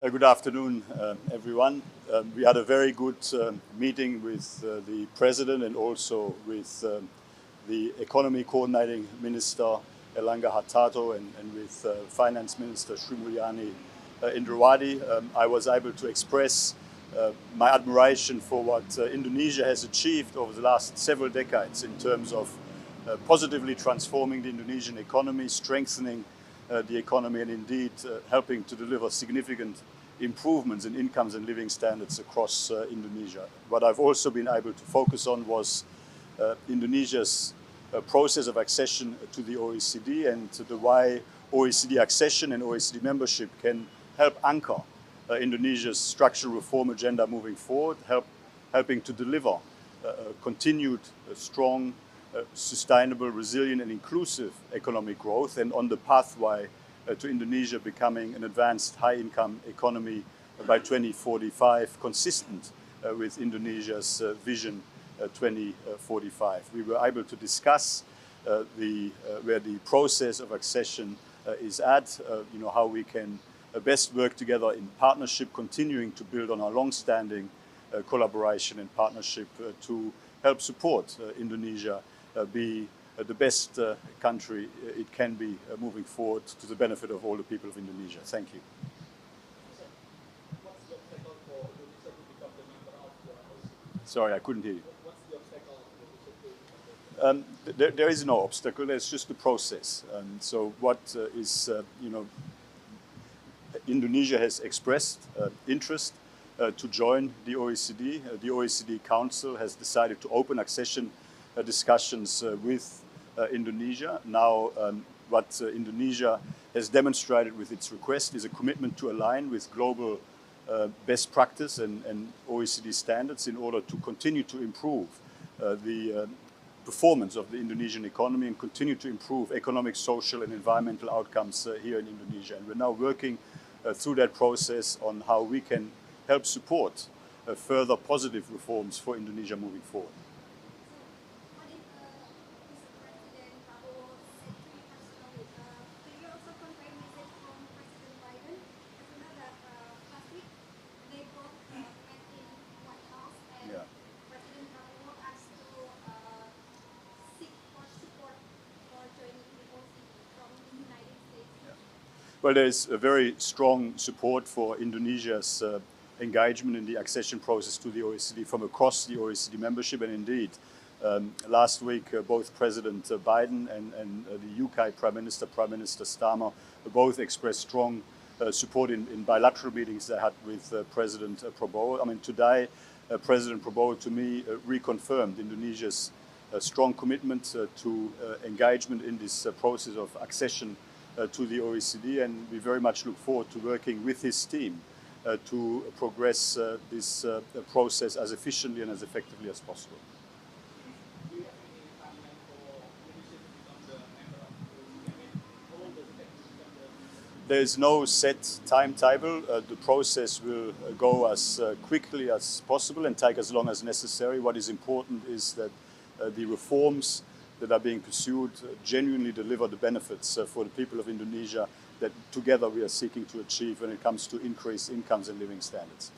Good afternoon, everyone. We had a very good meeting with the President and also with the Economy Coordinating Minister, Elanga Hartarto, and with Finance Minister Sri Mulyani Indrawati. I was able to express my admiration for what Indonesia has achieved over the last several decades in terms of positively transforming the Indonesian economy, strengthening the economy, and indeed helping to deliver significant improvements in incomes and living standards across Indonesia. What I've also been able to focus on was Indonesia's process of accession to the OECD and the way OECD accession and OECD membership can help anchor Indonesia's structural reform agenda moving forward, helping to deliver continued strong, sustainable, resilient and inclusive economic growth, and on the pathway to Indonesia becoming an advanced high-income economy by 2045, consistent with Indonesia's Vision 2045. We were able to discuss where the process of accession is at, how we can best work together in partnership, continuing to build on our long-standing collaboration and partnership to help support Indonesia be the best country it can be moving forward to the benefit of all the people of Indonesia. Thank you. What's the obstacle for Indonesia to become the member of the OECD? Sorry, I couldn't hear you. What's the obstacle for Indonesia to become the There is no obstacle. There's just a process. So what Indonesia has expressed interest to join the OECD. The OECD Council has decided to open accession discussions with Indonesia. Now, what Indonesia has demonstrated with its request is a commitment to align with global best practice and OECD standards in order to continue to improve the performance of the Indonesian economy and continue to improve economic, social and environmental outcomes here in Indonesia. And we're now working through that process on how we can help support further positive reforms for Indonesia moving forward. Well, there's a very strong support for Indonesia's engagement in the accession process to the OECD from across the OECD membership. And indeed, last week, both President Biden and the UK Prime Minister Starmer, both expressed strong support in bilateral meetings they had with President Prabowo. I mean, today, President Prabowo, to me, reconfirmed Indonesia's strong commitment to engagement in this process of accession to the OECD, and we very much look forward to working with his team to progress this process as efficiently and as effectively as possible. Do you have any timeline for Indonesia to become the member of the OECD? I mean, how long does it take to become the member? There is no set timetable. The process will go as quickly as possible and take as long as necessary. What is important is that the reforms that are being pursued genuinely deliver the benefits for the people of Indonesia that together we are seeking to achieve when it comes to increased incomes and living standards.